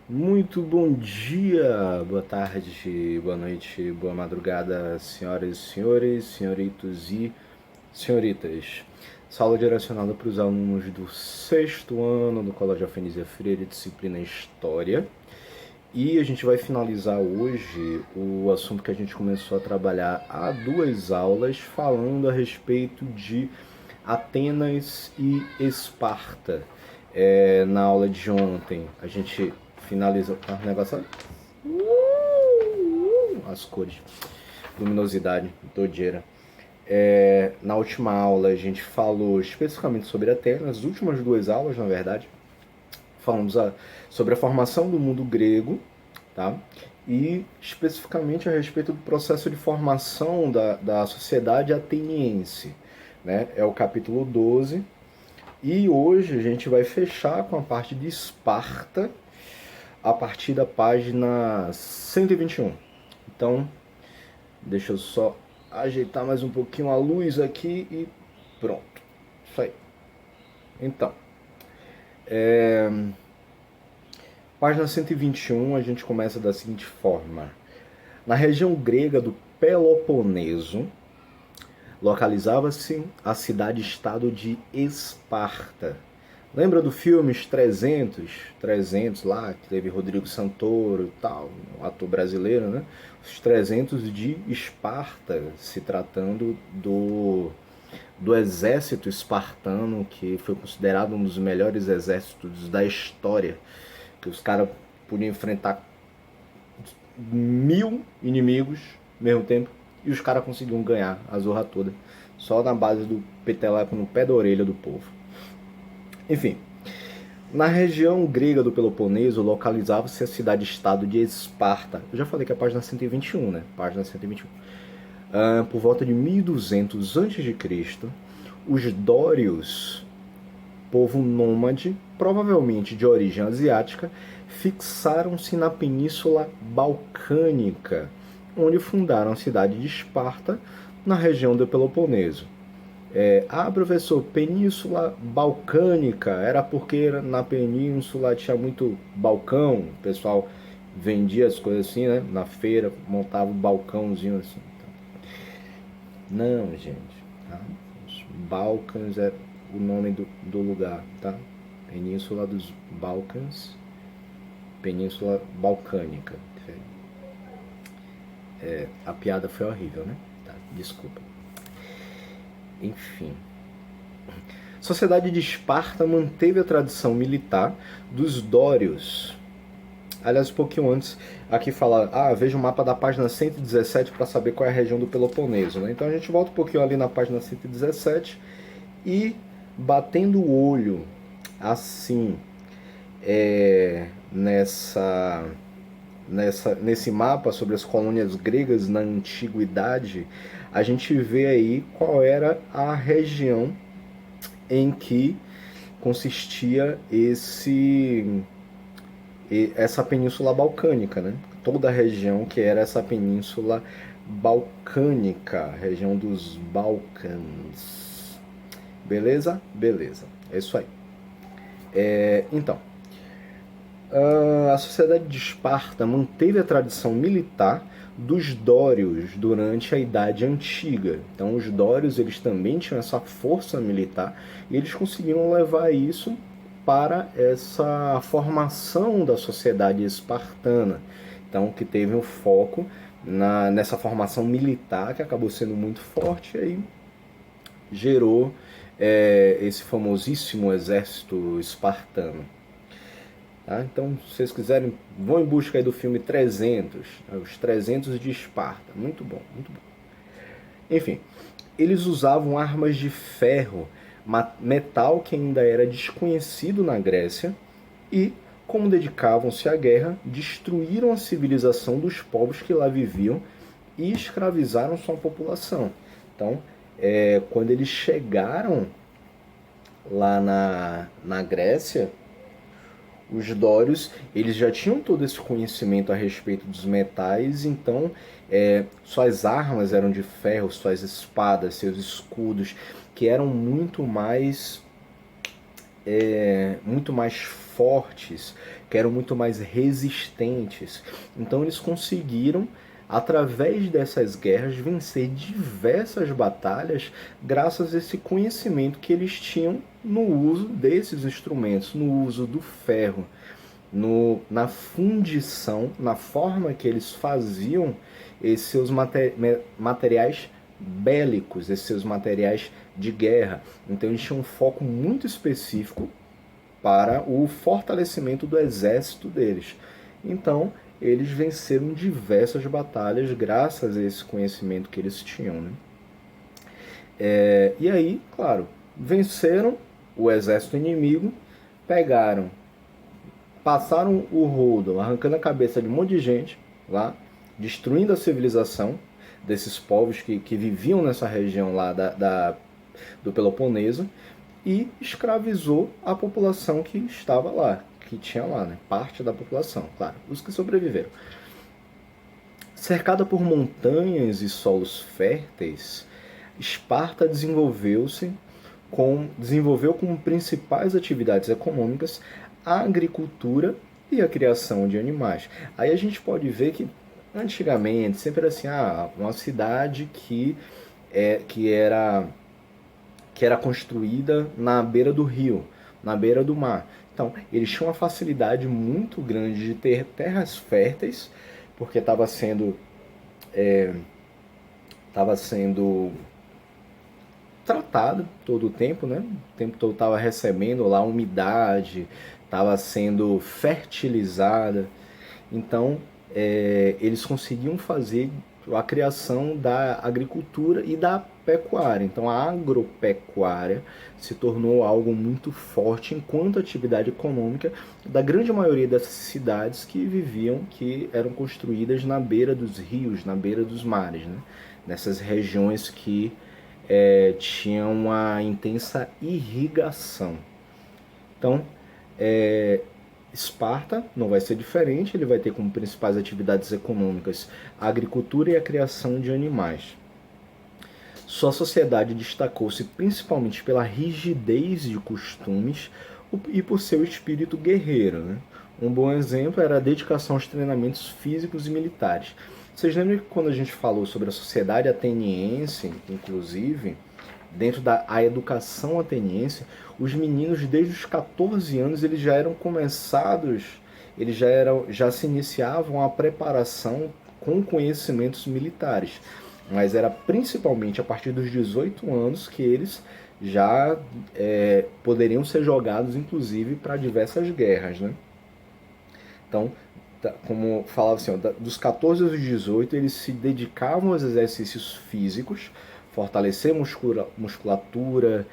Muito bom dia, boa tarde, boa noite, boa madrugada, senhoras e senhores, senhoritos e senhoritas. Sala direcionada para os alunos do sexto ano do Colégio Afenizia Freire, disciplina História. E a gente vai finalizar hoje o assunto que a gente começou a trabalhar há duas aulas, falando a respeito de Atenas e Esparta. Na aula de ontem a gente finaliza o negócio. As cores, luminosidade, doideira. Na última aula a gente falou especificamente sobre Atenas, as últimas duas aulas, na verdade, falamos sobre a formação do mundo grego, tá? E especificamente a respeito do processo de formação da sociedade ateniense. Né? É o capítulo 12. E hoje a gente vai fechar com a parte de Esparta a partir da página 121. Então, deixa eu só ajeitar mais um pouquinho a luz aqui e pronto. Isso aí. Então, página 121 a gente começa da seguinte forma. Na região grega do Peloponeso, localizava-se a cidade-estado de Esparta. Lembra do filme Os 300? 300 lá, que teve Rodrigo Santoro e tal, um ator brasileiro, né? Os 300 de Esparta, se tratando do exército espartano, que foi considerado um dos melhores exércitos da história, que os caras podiam enfrentar 1000 inimigos ao mesmo tempo, e os caras conseguiam ganhar a zorra toda, só na base do peteleco no pé da orelha do povo. Enfim, na região grega do Peloponeso localizava-se a cidade-estado de Esparta. Eu já falei que é a página 121, né? Página 121. Por volta de 1200 a.C., os dórios, povo nômade, provavelmente de origem asiática, fixaram-se na Península Balcânica, onde fundaram a cidade de Esparta, na região do Peloponeso. Professor, Península Balcânica, era porque na península tinha muito balcão, o pessoal vendia as coisas assim, né? Na feira, montava um balcãozinho assim. Não, gente, tá? Os Balcãs é o nome do lugar, tá? Península dos Balcãs, Península Balcânica. A piada foi horrível, né? Tá, desculpa. Enfim. A sociedade de Esparta manteve a tradição militar dos dórios. Aliás, um pouquinho antes, aqui fala, veja o mapa da página 117 para saber qual é a região do Peloponeso. Né? Então a gente volta um pouquinho ali na página 117 e batendo o olho assim nesse mapa sobre as colônias gregas na antiguidade, a gente vê aí qual era a região em que consistia essa península balcânica, né? Toda a região que era essa península balcânica, região dos Balcãs. Beleza? Beleza. É isso aí. Então, a sociedade de Esparta manteve a tradição militar dos dórios durante a Idade Antiga. Então, os dórios eles também tinham essa força militar e eles conseguiram levar isso para essa formação da sociedade espartana. Então, que teve um foco nessa formação militar que acabou sendo muito forte e aí gerou esse famosíssimo exército espartano. Tá? Então, se vocês quiserem, vão em busca aí do filme 300, os 300 de Esparta. Muito bom, muito bom. Enfim, eles usavam armas de ferro, metal que ainda era desconhecido na Grécia, e, como dedicavam-se à guerra, destruíram a civilização dos povos que lá viviam e escravizaram sua população. Então, quando eles chegaram lá na Grécia, os dórios eles já tinham todo esse conhecimento a respeito dos metais, então suas armas eram de ferro, suas espadas, seus escudos, que eram muito mais fortes que eram muito mais resistentes. Então eles conseguiram, através dessas guerras, vencer diversas batalhas graças a esse conhecimento que eles tinham no uso desses instrumentos, no uso do ferro, na fundição, na forma que eles faziam esses seus materiais bélicos, esses seus materiais de guerra. Então eles tinham um foco muito específico para o fortalecimento do exército deles. Então eles venceram diversas batalhas graças a esse conhecimento que eles tinham, né? E aí, claro, venceram o exército inimigo, passaram o rodo, arrancando a cabeça de um monte de gente lá, destruindo a civilização desses povos que viviam nessa região lá do Peloponeso, e escravizou a população que estava lá, que tinha lá, né? Parte da população, claro, os que sobreviveram. Cercada por montanhas e solos férteis, Esparta desenvolveu como principais atividades econômicas a agricultura e a criação de animais. Aí a gente pode ver que antigamente sempre era assim, uma cidade que era construída na beira do rio, na beira do mar. Então, eles tinham uma facilidade muito grande de ter terras férteis, porque estava sendo tratada todo o tempo, né? O tempo todo estava recebendo lá umidade, estava sendo fertilizada. Então, eles conseguiam fazer a criação da agricultura e da pecuária. Então a agropecuária se tornou algo muito forte enquanto atividade econômica da grande maioria dessas cidades que eram construídas na beira dos rios, na beira dos mares, né? Nessas regiões que tinham uma intensa irrigação. Então, Esparta não vai ser diferente, ele vai ter como principais atividades econômicas a agricultura e a criação de animais. Sua sociedade destacou-se principalmente pela rigidez de costumes e por seu espírito guerreiro, né? Um bom exemplo era a dedicação aos treinamentos físicos e militares. Vocês lembram que quando a gente falou sobre a sociedade ateniense, inclusive, dentro da educação ateniense, os meninos desde os 14 anos eles já eram já se iniciavam a preparação com conhecimentos militares, mas era principalmente a partir dos 18 anos que eles já poderiam ser jogados inclusive para diversas guerras, né? Então, como falava assim, dos 14 aos 18 eles se dedicavam aos exercícios físicos, fortalecer musculatura,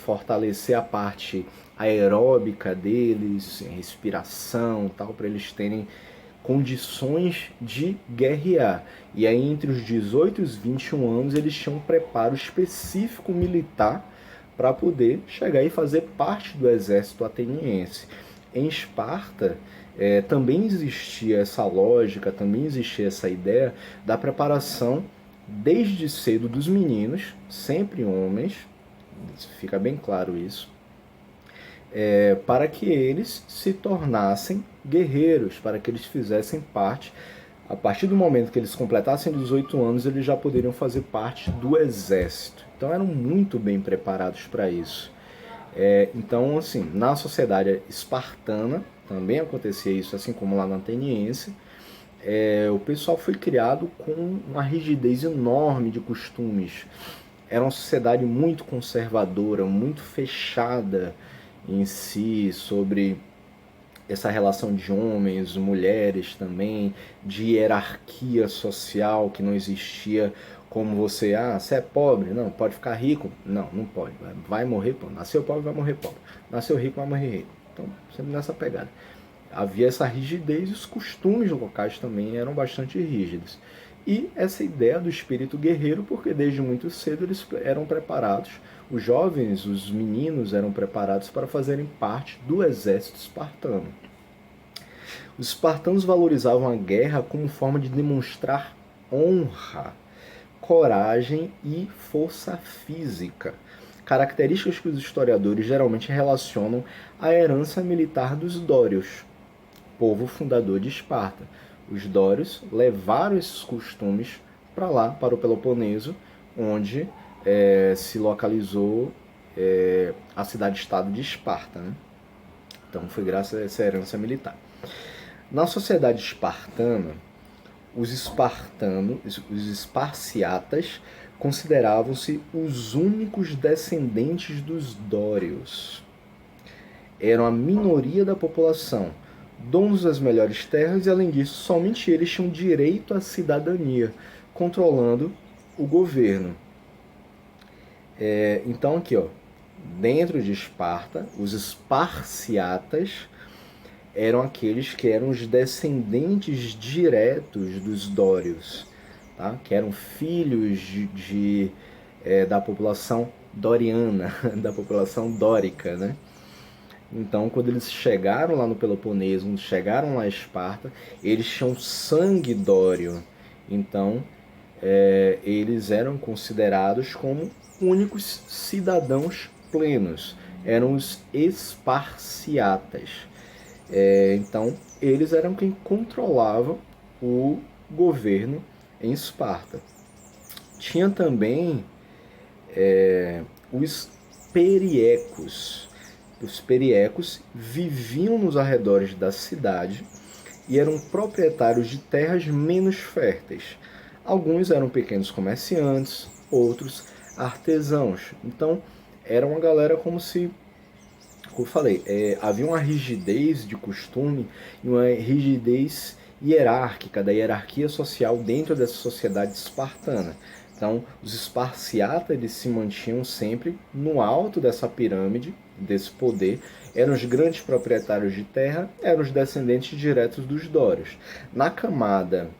fortalecer a parte aeróbica deles, respiração, tal, para eles terem condições de guerrear. E aí entre os 18 e os 21 anos eles tinham um preparo específico militar para poder chegar e fazer parte do exército ateniense. Em Esparta também existia essa lógica, também existia essa ideia da preparação desde cedo dos meninos, sempre homens, fica bem claro isso, para que eles se tornassem guerreiros, para que eles fizessem parte. A partir do momento que eles completassem 18 anos, eles já poderiam fazer parte do exército. Então eram muito bem preparados para isso. Então, assim, na sociedade espartana também acontecia isso, assim como lá na ateniense. O pessoal foi criado com uma rigidez enorme de costumes. Era uma sociedade muito conservadora, muito fechada em si, sobre essa relação de homens, mulheres também, de hierarquia social que não existia, como você é pobre, não, pode ficar rico, não pode, vai morrer pobre, nasceu pobre, vai morrer pobre, nasceu rico, vai morrer rico. Então, sempre nessa pegada. Havia essa rigidez e os costumes locais também eram bastante rígidos. E essa ideia do espírito guerreiro, porque desde muito cedo eles eram preparados, os jovens, os meninos eram preparados para fazerem parte do exército espartano. Os espartanos valorizavam a guerra como forma de demonstrar honra, coragem e força física, características que os historiadores geralmente relacionam à herança militar dos dórios. povo fundador de Esparta. Os dórios levaram esses costumes para lá, para o Peloponeso, onde se localizou a cidade-estado de Esparta, né? Então foi graças a essa herança militar. Na sociedade espartana, os esparciatas consideravam-se os únicos descendentes dos dórios. Eram a minoria da população, donos das melhores terras e, além disso, somente eles tinham direito à cidadania, controlando o governo. Então aqui, ó, dentro de Esparta, os esparciatas eram aqueles que eram os descendentes diretos dos dórios, tá? Que eram filhos da população doriana, da população dórica, né? Então, quando eles chegaram lá no Peloponeso, chegaram lá a Esparta, eles tinham sangue dório. Então, eles eram considerados como únicos cidadãos plenos. Eram os esparciatas. Então, eles eram quem controlava o governo em Esparta. Tinha também os periecos. Os periecos viviam nos arredores da cidade e eram proprietários de terras menos férteis. Alguns eram pequenos comerciantes, outros artesãos. Então, era uma galera como se, como eu falei, havia uma rigidez de costume e uma rigidez hierárquica, da hierarquia social dentro dessa sociedade espartana. Então, os esparciatas eles se mantinham sempre no alto dessa pirâmide, desse poder, eram os grandes proprietários de terra, eram os descendentes diretos dos dórios. Na camada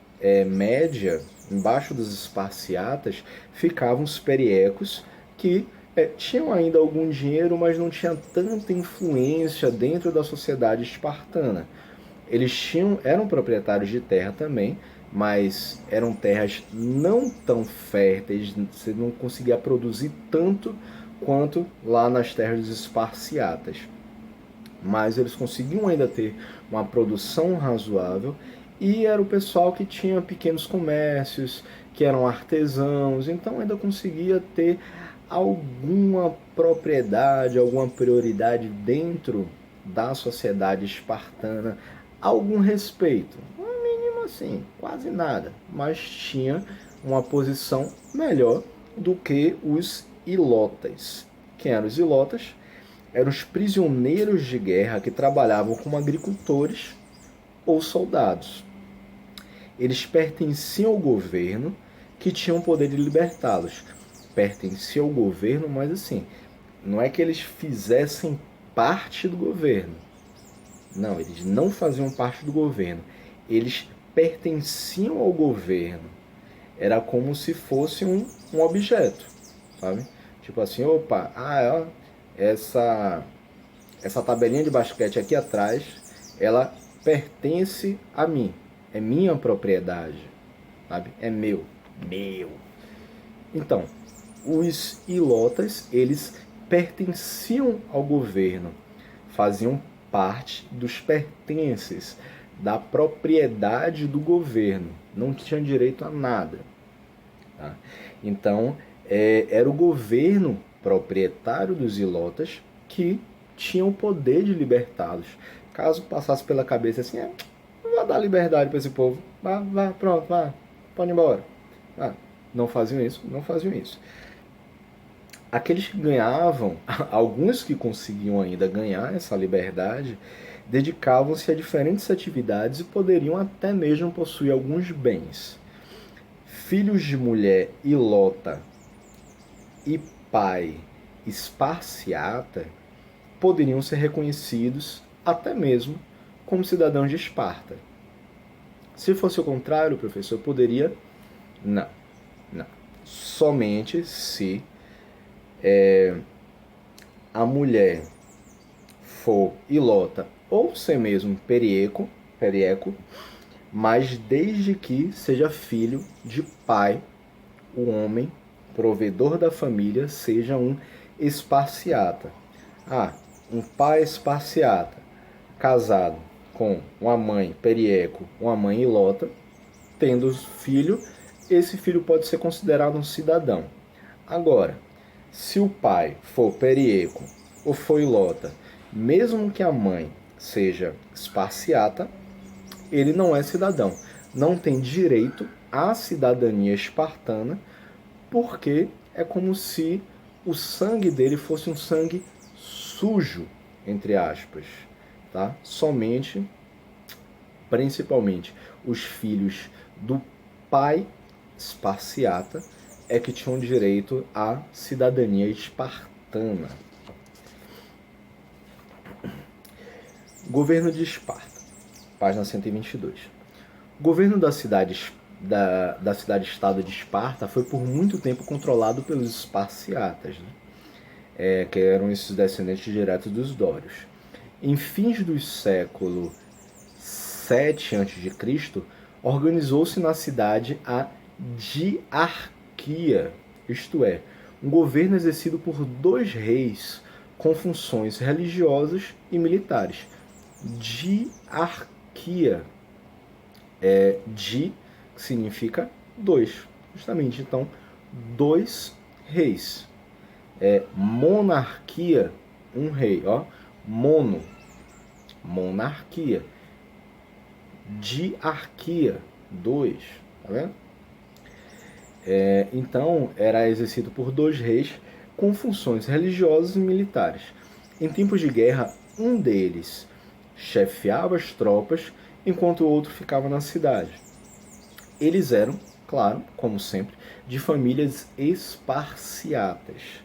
média, embaixo dos esparciatas, ficavam os periecos, que tinham ainda algum dinheiro, mas não tinham tanta influência dentro da sociedade espartana. Eles eram proprietários de terra também, mas eram terras não tão férteis, você não conseguia produzir tanto quanto lá nas terras dos esparciatas. Mas eles conseguiam ainda ter uma produção razoável e era o pessoal que tinha pequenos comércios, que eram artesãos, então ainda conseguia ter alguma propriedade, alguma prioridade dentro da sociedade espartana, algum respeito. Assim, quase nada, mas tinha uma posição melhor do que os ilotas. Quem eram os ilotas? Eram os prisioneiros de guerra que trabalhavam como agricultores ou soldados. Eles pertenciam ao governo, que tinha o poder de libertá-los. Pertenciam ao governo, mas assim, não é que eles fizessem parte do governo. Não, eles não faziam parte do governo. Eles pertenciam ao governo. Era como se fosse um objeto, sabe? Tipo assim, opa, essa tabelinha de basquete aqui atrás, ela pertence a mim. É minha propriedade, sabe? É meu. Então, os ilotas, eles pertenciam ao governo, faziam parte dos pertences, da propriedade do governo, não tinha direito a nada. Tá? Então, era o governo proprietário dos ilotas que tinha o poder de libertá-los. Caso passasse pela cabeça assim, vou dar liberdade para esse povo, vá, pronto, vá, pode ir embora. Não faziam isso. Aqueles que ganhavam, alguns que conseguiam ainda ganhar essa liberdade, dedicavam-se a diferentes atividades e poderiam até mesmo possuir alguns bens. Filhos de mulher ilota e pai esparciata poderiam ser reconhecidos até mesmo como cidadãos de Esparta. Se fosse o contrário, professor, poderia? Não. Somente se a mulher for ilota ou ser mesmo perieco, mas desde que seja filho de pai, o homem, provedor da família, seja um esparciata. Um pai esparciata, casado com uma mãe Perieco, uma mãe Ilota, tendo filho, esse filho pode ser considerado um cidadão. Agora, se o pai for Perieco ou for Ilota, mesmo que a mãe seja Esparciata, ele não é cidadão. Não tem direito à cidadania espartana, porque é como se o sangue dele fosse um sangue sujo, entre aspas. Tá? Somente, principalmente, os filhos do pai Esparciata é que tinham direito à cidadania espartana. Governo de Esparta, página 122. O governo da cidade-estado de Esparta foi por muito tempo controlado pelos Esparciatas, né? Que eram esses descendentes diretos dos dórios. Em fins do século 7 a.C., organizou-se na cidade a diarquia, isto é, um governo exercido por 2 reis com funções religiosas e militares. Diarquia di significa 2, justamente, então 2 reis. Monarquia, um rei, ó, mono, monarquia. Diarquia, 2, tá vendo? Então, era exercido por 2 reis com funções religiosas e militares. Em tempos de guerra, um deles chefiava as tropas, enquanto o outro ficava na cidade. Eles eram, claro, como sempre, de famílias esparciatas.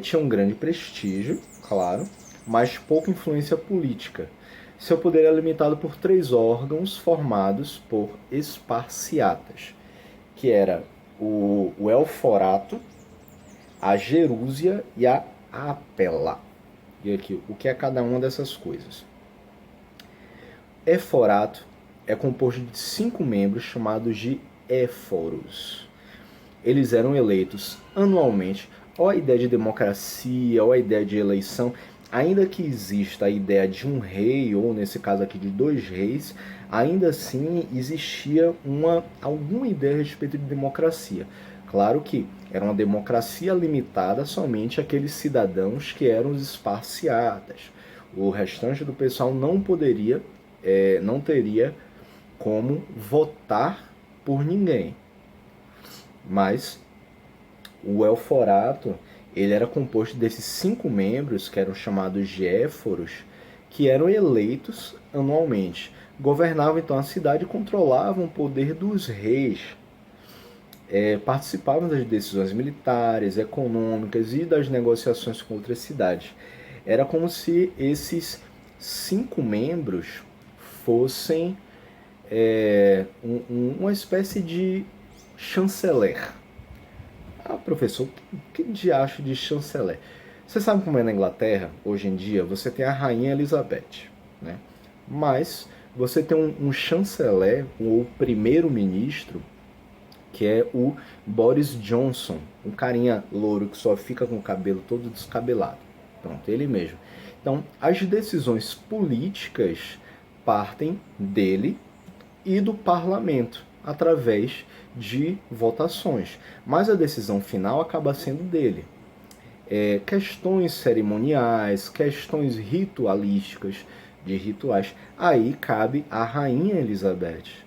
Tinham um grande prestígio, claro, mas pouca influência política. Seu poder era limitado por 3 órgãos formados por esparciatas, que era o Elforato, a Gerúsia e a Apela. E aqui, o que é cada uma dessas coisas? Eforato é composto de 5 membros chamados de éforos. Eles eram eleitos anualmente. Olha a ideia de democracia, olha a ideia de eleição. Ainda que exista a ideia de um rei, ou nesse caso aqui de 2 reis, ainda assim existia alguma ideia a respeito de democracia. Claro que era uma democracia limitada somente àqueles cidadãos que eram os esparciatas. O restante do pessoal não teria como votar por ninguém. Mas o Elforato, ele era composto desses 5 membros, que eram chamados de éforos, que eram eleitos anualmente. Governavam então a cidade e controlavam o poder dos reis. Participavam das decisões militares, econômicas e das negociações com outras cidades. Era como se esses 5 membros fossem uma espécie de chanceler. Professor, que diacho de chanceler? Você sabe como é na Inglaterra, hoje em dia? Você tem a Rainha Elizabeth, né? Mas você tem um chanceler, ou primeiro-ministro, que é o Boris Johnson, um carinha louro que só fica com o cabelo todo descabelado. Pronto, ele mesmo. Então, as decisões políticas partem dele e do parlamento, através de votações. Mas a decisão final acaba sendo dele. Questões cerimoniais, questões ritualísticas, de rituais, aí cabe à Rainha Elizabeth.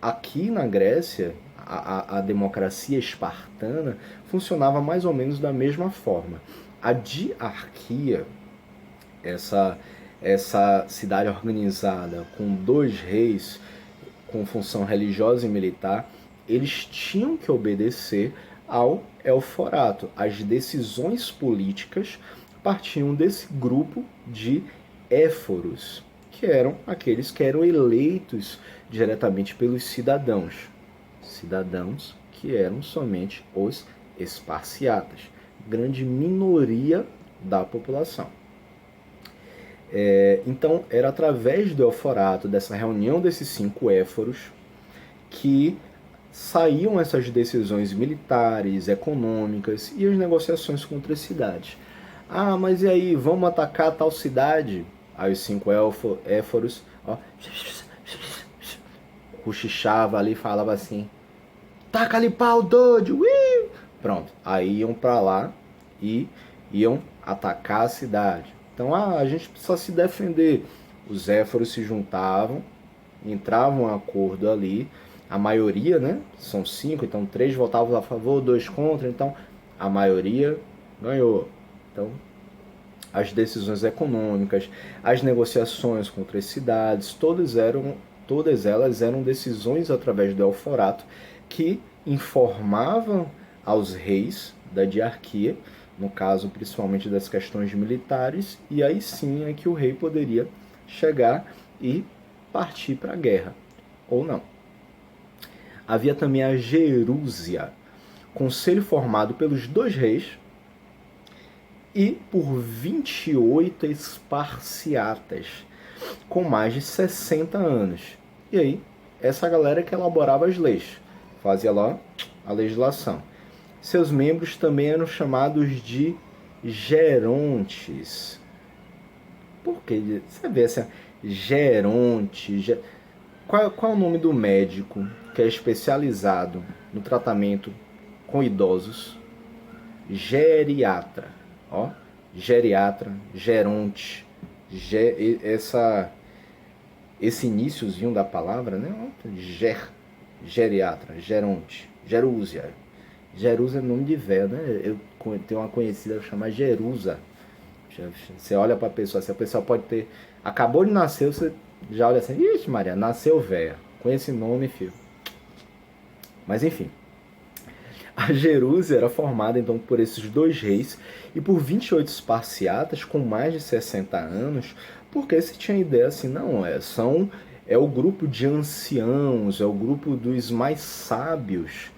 Aqui na Grécia, a democracia espartana funcionava mais ou menos da mesma forma. A diarquia, essa cidade organizada com 2 reis com função religiosa e militar, eles tinham que obedecer ao Elforato. As decisões políticas partiam desse grupo de éforos, que eram aqueles que eram eleitos diretamente pelos cidadãos. Cidadãos que eram somente os esparciatas, grande minoria da população. Então, era através do Elforato, dessa reunião desses 5 éforos, que saíam essas decisões militares, econômicas e as negociações com outras cidades. Mas e aí, vamos atacar tal cidade? Aí os 5 éforos ó, cochichava ali, falava assim, taca ali pau, doido, ui! Pronto, aí iam pra lá e iam atacar a cidade. Então, a gente precisa se defender. Os éforos se juntavam, entravam em um acordo ali, a maioria, né, são 5, então 3 votavam a favor, 2 contra, então a maioria ganhou. Então, as decisões econômicas, as negociações com outras cidades, todas elas eram decisões através do Elforato que informavam aos reis da diarquia, no caso principalmente das questões militares, e aí sim é que o rei poderia chegar e partir para a guerra, ou não. Havia também a Gerúsia, conselho formado pelos 2 reis, e por 28 esparciatas, com mais de 60 anos. E aí, essa galera que elaborava as leis, fazia lá a legislação. Seus membros também eram chamados de gerontes. Por que? Você vê assim, geronte. Qual é o nome do médico que é especializado no tratamento com idosos? Geriatra. Ó, geriatra, geronte, esse iniciozinho da palavra, né? Geriatra, geronte, Gerúsia. Jerusa é nome de velho, né? Eu tenho uma conhecida chamada Jerusa. Você olha pra pessoa, se a pessoa pode ter. Acabou de nascer, você já olha assim, ixi, Maria, nasceu velha. Com esse nome, filho. Mas enfim. A Gerúsia era formada então por esses 2 reis e por 28 esparciatas com mais de 60 anos, porque se tinha ideia assim, não, é o grupo de anciãos, é o grupo dos mais sábios.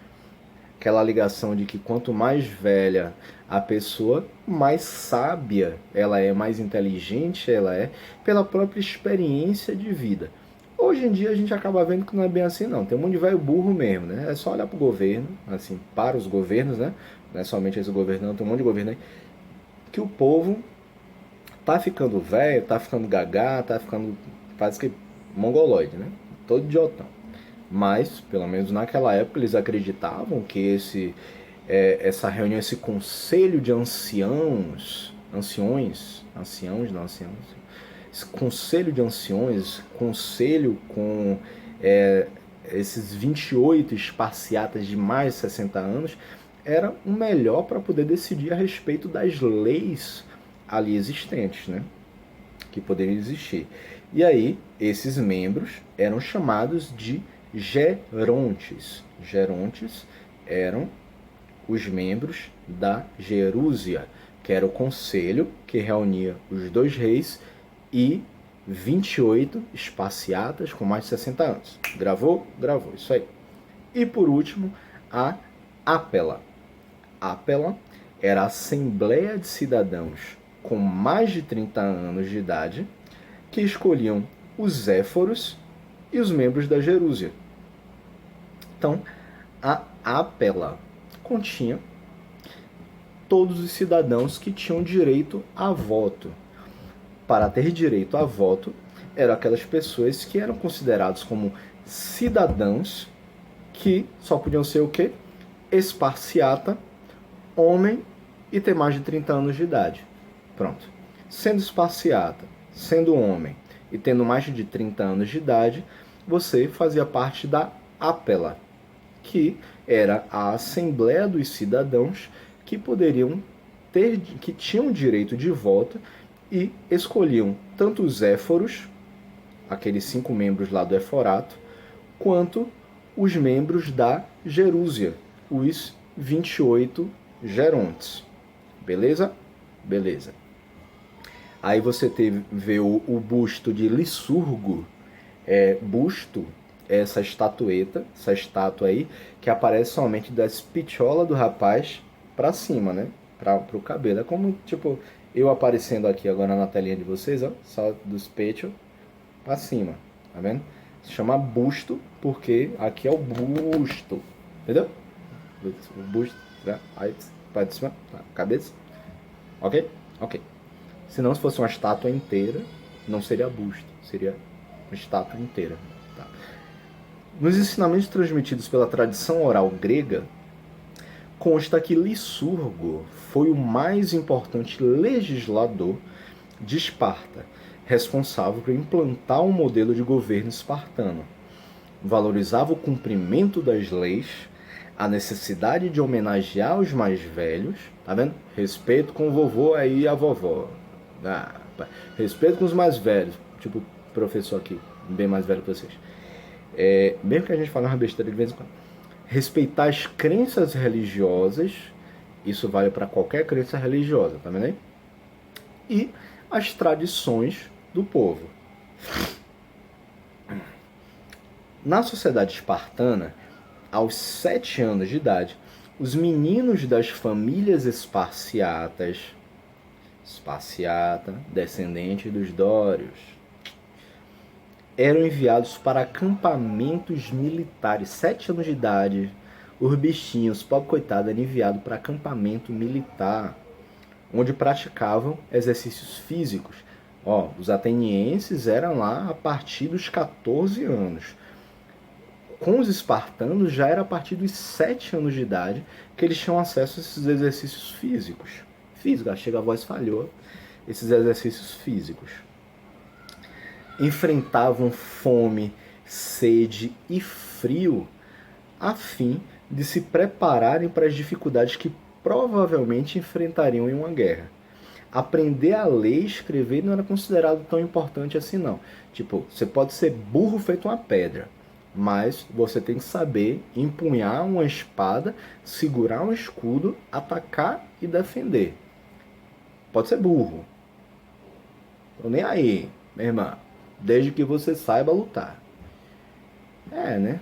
Aquela ligação de que quanto mais velha a pessoa, mais sábia ela é, mais inteligente ela é, pela própria experiência de vida. Hoje em dia a gente acaba vendo que não é bem assim não, tem um monte de velho burro mesmo, né? É só olhar pro governo, assim, para os governos, né? Não é somente esse governo não, tem um monte de governo aí, que o povo tá ficando velho, tá ficando gagá, tá ficando, parece que mongoloide, né? Todo idiotão. Mas, pelo menos naquela época, eles acreditavam que essa reunião, esse conselho de esse conselho de anciões, conselho com esses 28 esparciatas de mais de 60 anos, era o melhor para poder decidir a respeito das leis ali existentes, né? Que poderiam existir. E aí, esses membros eram chamados de gerontes. Gerontes eram os membros da Gerúsia, que era o conselho que reunia os 2 reis e 28 esparciatas com mais de 60 anos. Gravou? Gravou, isso aí. E por último, a Ápela. Ápela era a Assembleia de Cidadãos com mais de 30 anos de idade que escolhiam os éforos e os membros da Gerúsia. Então, a Ápela continha todos os cidadãos que tinham direito a voto. Para ter direito a voto, eram aquelas pessoas que eram considerados como cidadãos que só podiam ser o quê? Esparciata, homem e ter mais de 30 anos de idade. Pronto. Sendo esparciata, sendo homem e tendo mais de 30 anos de idade, você fazia parte da Ápela, que era a Assembleia dos Cidadãos que poderiam que tinham direito de voto e escolhiam tanto os éforos, aqueles 5 membros lá do Eforato, quanto os membros da Gerúsia, os 28 gerontes. Beleza? Beleza. Aí você vê o busto de Licurgo, busto é essa estatueta, essa estátua aí, que aparece somente das pitiolas do rapaz pra cima, né? Pro cabelo. É como, tipo, eu aparecendo aqui agora na telinha de vocês, ó, só dos peitos pra cima, tá vendo? Se chama busto, porque aqui é o busto, entendeu? O busto, né? Aí, para de cima, cabeça, ok? Ok. Se não, se fosse uma estátua inteira, não seria busto, seria uma estátua inteira. Tá? Nos ensinamentos transmitidos pela tradição oral grega, consta que Licurgo foi o mais importante legislador de Esparta, responsável por implantar um modelo de governo espartano. Valorizava o cumprimento das leis, a necessidade de homenagear os mais velhos, tá vendo? Respeito com o vovô aí e a vovó. Respeito com os mais velhos, tipo o professor aqui, bem mais velho que vocês. Mesmo que a gente fale uma besteira de vez em quando. Respeitar as crenças religiosas, isso vale para qualquer crença religiosa, tá vendo aí? E as tradições do povo. Na sociedade espartana, aos 7 anos de idade, os meninos das famílias esparciata, descendentes dos dórios, eram enviados para acampamentos militares. 7 anos de idade, os bichinhos, pobre coitado, eram enviados para acampamento militar, onde praticavam exercícios físicos. Os atenienses eram lá a partir dos 14 anos. Com os espartanos já era a partir dos 7 anos de idade que eles tinham acesso a esses exercícios físicos. Chega a voz falhou. Esses exercícios físicos. Enfrentavam fome, sede e frio a fim de se prepararem para as dificuldades que provavelmente enfrentariam em uma guerra. Aprender a ler e escrever não era considerado tão importante assim não. Tipo, você pode ser burro feito uma pedra, mas você tem que saber empunhar uma espada, segurar um escudo, atacar e defender. Pode ser burro. Tô nem aí, minha irmã. Desde que você saiba lutar. Né?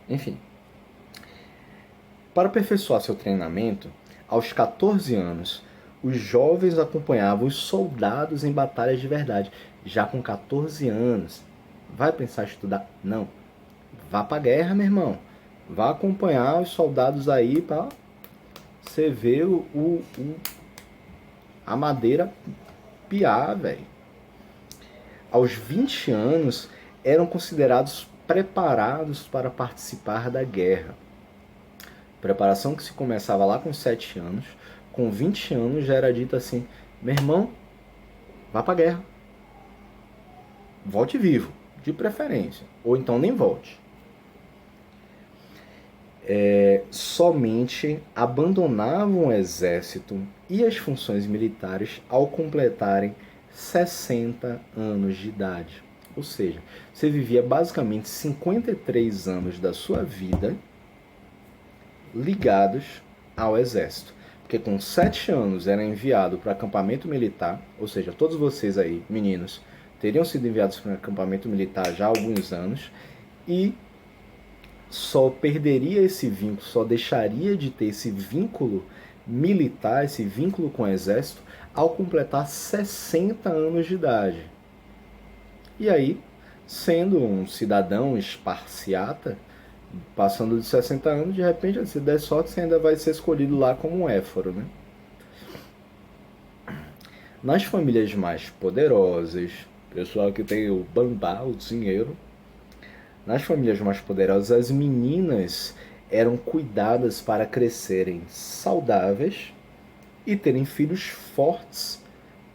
Enfim. Para aperfeiçoar seu treinamento, aos 14 anos, os jovens acompanhavam os soldados em batalhas de verdade. Já com 14 anos, vai pensar em estudar? Não. Vá pra guerra, meu irmão. Vá acompanhar os soldados aí pra você ver a madeira piar, velho. Aos 20 anos, eram considerados preparados para participar da guerra. Preparação que se começava lá com 7 anos, com 20 anos já era dito assim: meu irmão, vá pra guerra. Volte vivo, de preferência. Ou então nem volte. Somente abandonavam o exército e as funções militares ao completarem 60 anos de idade. Ou seja, você vivia basicamente 53 anos da sua vida ligados ao exército. Porque com 7 anos era enviado para acampamento militar, ou seja, todos vocês aí, meninos, teriam sido enviados para um acampamento militar já há alguns anos, e só perderia esse vínculo, só deixaria de ter esse vínculo militar, esse vínculo com o exército, ao completar 60 anos de idade. E aí, sendo um cidadão esparciata, passando de 60 anos, de repente, se der sorte, você ainda vai ser escolhido lá como um éforo, né? Nas famílias mais poderosas, pessoal que tem o bambá, o dinheiro, nas famílias mais poderosas, as meninas eram cuidadas para crescerem saudáveis e terem filhos fortes.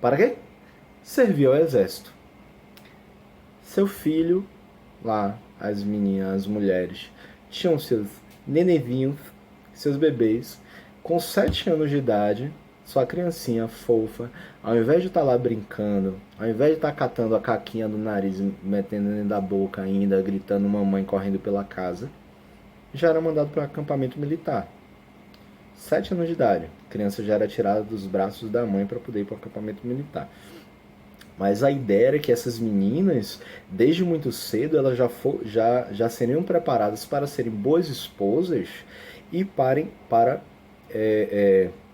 Para quê? Servir ao exército. Seu filho, lá, as meninas, as mulheres, tinham seus nenevinhos, seus bebês, com 7 anos de idade, sua criancinha fofa, ao invés de estar lá brincando, ao invés de estar catando a caquinha do nariz, metendo dentro da boca ainda, gritando mamãe, correndo pela casa, já era mandado para o acampamento militar. 7 anos de idade, a criança já era tirada dos braços da mãe para poder ir para o acampamento militar. Mas a ideia era que essas meninas, desde muito cedo, elas já seriam preparadas para serem boas esposas e para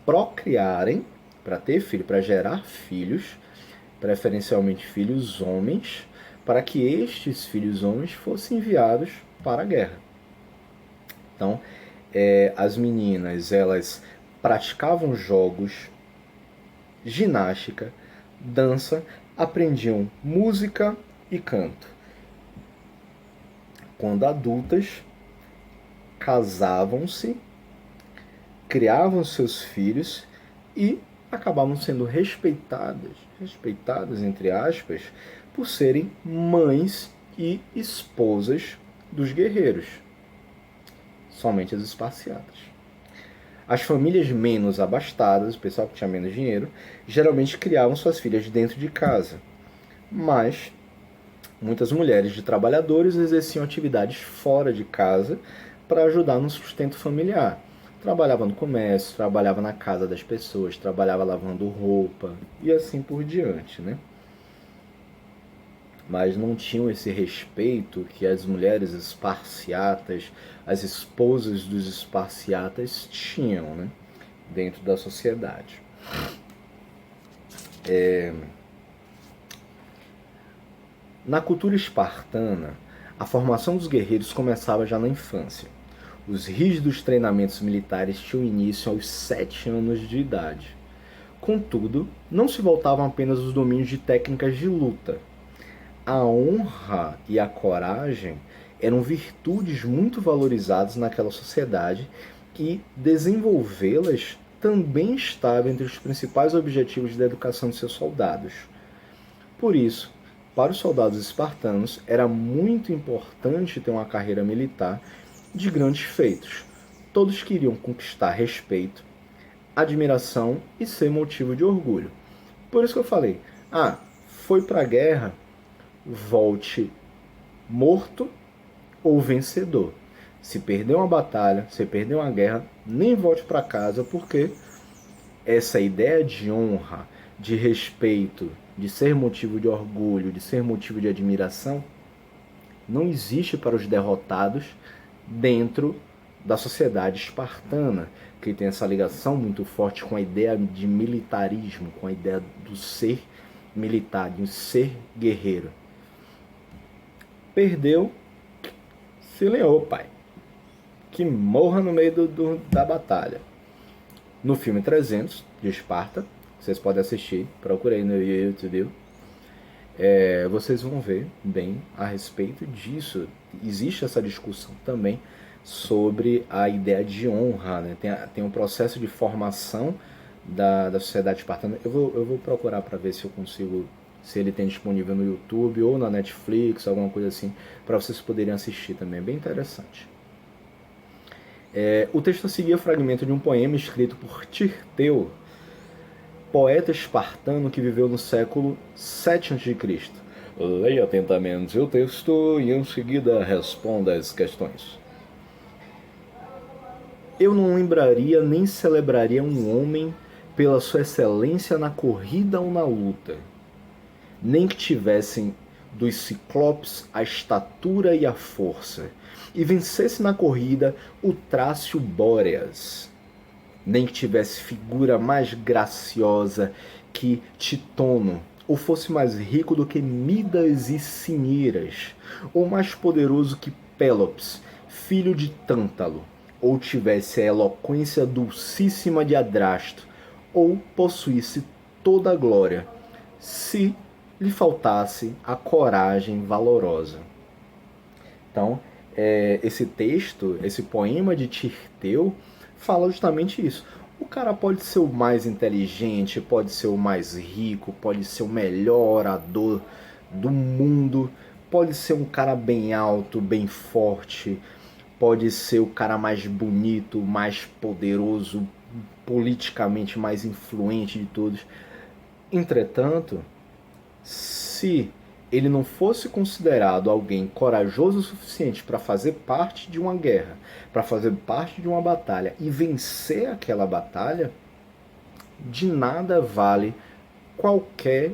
procriarem, para ter filho, para gerar filhos, preferencialmente filhos homens, para que estes filhos homens fossem enviados para a guerra. Então, as meninas, elas praticavam jogos, ginástica, dança, aprendiam música, e canto. Quando adultas, casavam-se, criavam seus filhos e acabavam sendo respeitadas entre aspas, por serem mães e esposas dos guerreiros, somente as esparciatas. As famílias menos abastadas, o pessoal que tinha menos dinheiro, geralmente criavam suas filhas dentro de casa, mas muitas mulheres de trabalhadores exerciam atividades fora de casa para ajudar no sustento familiar. Trabalhava no comércio, trabalhava na casa das pessoas, trabalhava lavando roupa e assim por diante, né? Mas não tinham esse respeito que as mulheres esparciatas, as esposas dos esparciatas tinham, né? Dentro da sociedade. Na cultura espartana, a formação dos guerreiros começava já na infância. Os rígidos treinamentos militares tinham início aos 7 anos de idade. Contudo, não se voltavam apenas aos domínios de técnicas de luta. A honra e a coragem eram virtudes muito valorizadas naquela sociedade e desenvolvê-las também estava entre os principais objetivos da educação de seus soldados. Por isso, para os soldados espartanos, era muito importante ter uma carreira militar de grandes feitos. Todos queriam conquistar respeito, admiração e ser motivo de orgulho. Por isso que eu falei, foi para a guerra, volte morto ou vencedor. Se perder uma batalha, se perder uma guerra, nem volte para casa, porque essa ideia de honra, de respeito, de ser motivo de orgulho, de ser motivo de admiração, não existe para os derrotados dentro da sociedade espartana, que tem essa ligação muito forte com a ideia de militarismo, com a ideia do ser militar, de ser guerreiro. Perdeu, se leou, pai. Que morra no meio da batalha. No filme 300, de Esparta, vocês podem assistir, procurei no YouTube, vocês vão ver bem a respeito disso. Existe essa discussão também sobre a ideia de honra, né? Tem um processo de formação da sociedade espartana. Eu vou procurar para ver se eu consigo, se ele tem disponível no YouTube ou na Netflix, alguma coisa assim, para vocês poderem assistir também. É bem interessante. O texto a seguir é o fragmento de um poema escrito por Tirteu, poeta espartano que viveu no século 7 a.C. Leia atentamente o texto e em seguida responda as questões. Eu não lembraria nem celebraria um homem pela sua excelência na corrida ou na luta, nem que tivessem dos ciclopes a estatura e a força, e vencesse na corrida o Trácio Bóreas, nem que tivesse figura mais graciosa que Titono, ou fosse mais rico do que Midas e Cinyras, ou mais poderoso que Pélops, filho de Tântalo, ou tivesse a eloquência dulcíssima de Adrasto, ou possuísse toda a glória, se lhe faltasse a coragem valorosa. Então, esse texto, esse poema de Tirteu, fala justamente isso. O cara pode ser o mais inteligente, pode ser o mais rico, pode ser o melhor orador do mundo, pode ser um cara bem alto, bem forte, pode ser o cara mais bonito, mais poderoso, politicamente mais influente de todos. Entretanto, se ele não fosse considerado alguém corajoso o suficiente para fazer parte de uma guerra, para fazer parte de uma batalha e vencer aquela batalha, de nada vale qualquer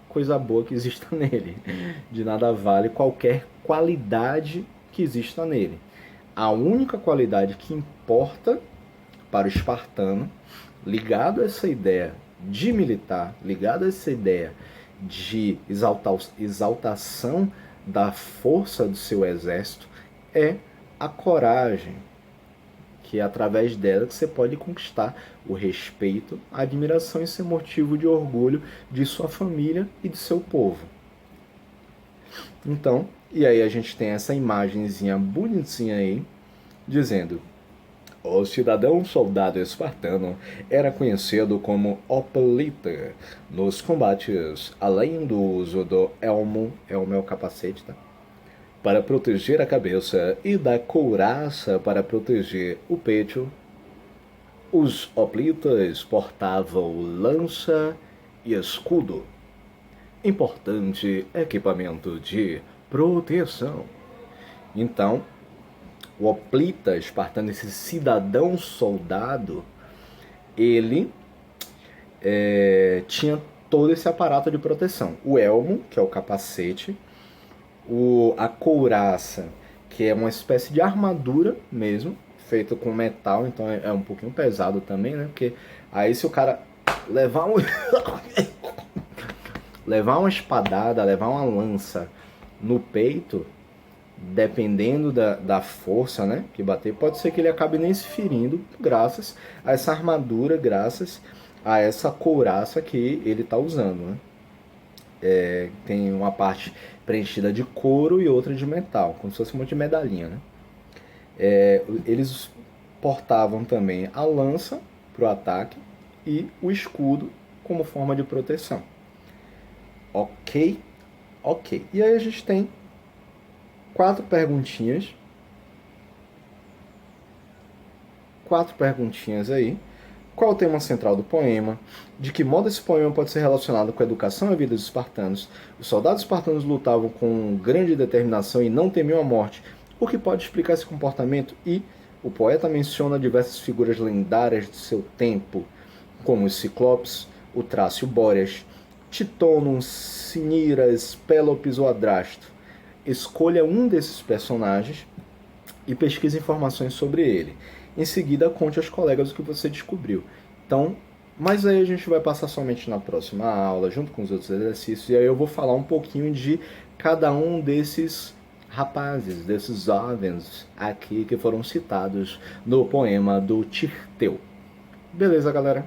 coisa boa que exista nele, de nada vale qualquer qualidade que exista nele. A única qualidade que importa para o espartano, ligado a essa ideia de militar, ligado a essa ideia de exaltação da força do seu exército, é a coragem, que é através dela que você pode conquistar o respeito, a admiração e ser motivo de orgulho de sua família e de seu povo. Então, e aí a gente tem essa imagenzinha bonitinha aí, dizendo: o cidadão soldado espartano era conhecido como hoplita nos combates, além do uso do elmo é o capacete, tá? Para proteger a cabeça e da couraça para proteger o peito. Os hoplitas portavam lança e escudo, importante equipamento de proteção. Então, o hoplita espartano, esse cidadão soldado, ele tinha todo esse aparato de proteção. O elmo, que é o capacete, a couraça, que é uma espécie de armadura mesmo, feita com metal, então é um pouquinho pesado também, né? Porque aí se o cara levar levar uma espadada, levar uma lança no peito, dependendo da força, né, que bater, pode ser que ele acabe nem se ferindo, graças a essa armadura, graças a essa couraça que ele está usando, né? Tem uma parte preenchida de couro e outra de metal, como se fosse um monte de medalhinha, né? Eles portavam também a lança para o ataque e o escudo como forma de proteção. Ok? Ok. E aí a gente tem 4 perguntinhas. 4 perguntinhas aí. Qual o tema central do poema? De que modo esse poema pode ser relacionado com a educação e a vida dos espartanos? Os soldados espartanos lutavam com grande determinação e não temiam a morte. O que pode explicar esse comportamento? E o poeta menciona diversas figuras lendárias de seu tempo, como os Ciclopes, o Trácio Bóreas, Titônus, Cinyras, Pélopes ou Adrasto. Escolha um desses personagens e pesquise informações sobre ele. Em seguida, conte aos colegas o que você descobriu. Então, mas aí a gente vai passar somente na próxima aula, junto com os outros exercícios, e aí eu vou falar um pouquinho de cada um desses rapazes, desses jovens aqui que foram citados no poema do Tirteu. Beleza, galera?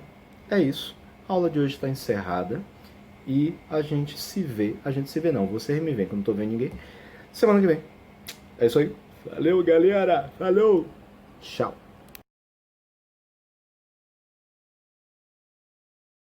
É isso. A aula de hoje está encerrada e a gente se vê não, vocês me veem, que eu não tô vendo ninguém, semana que vem. É isso aí. Valeu, galera. Falou. Tchau.